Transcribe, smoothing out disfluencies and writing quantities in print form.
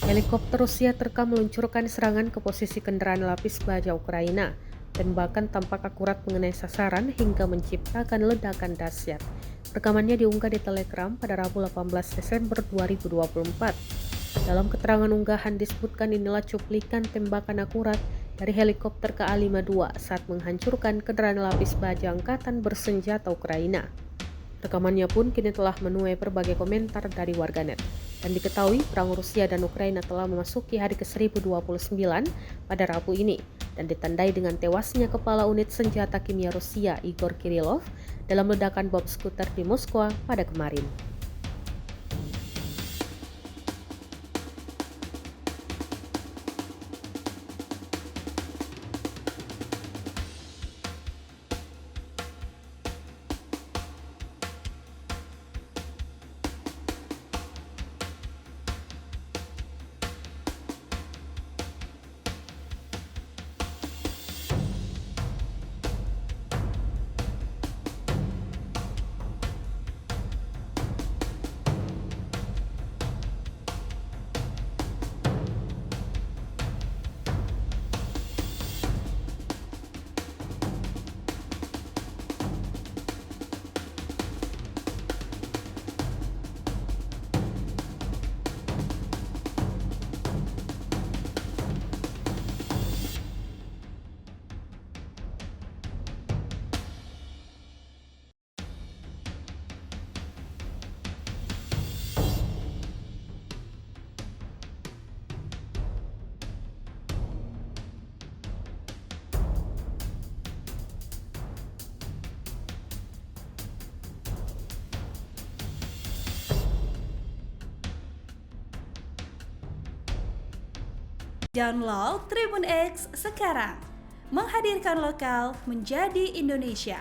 Helikopter Rusia terekam meluncurkan serangan ke posisi kendaraan lapis baja Ukraina. Tembakan tampak akurat mengenai sasaran hingga menciptakan ledakan dahsyat. Rekamannya diunggah di Telegram pada Rabu 18 Desember 2024. Dalam keterangan unggahan disebutkan inilah cuplikan tembakan akurat dari helikopter KA-52 saat menghancurkan kendaraan lapis baja angkatan bersenjata Ukraina. Rekamannya pun kini telah menuai berbagai komentar dari warganet. Dan diketahui perang Rusia dan Ukraina telah memasuki hari ke-1029 pada Rabu ini dan ditandai dengan tewasnya kepala unit senjata kimia Rusia Igor Kirillov dalam ledakan bom skuter di Moskwa pada kemarin. Download Tribun X sekarang, menghadirkan lokal menjadi Indonesia.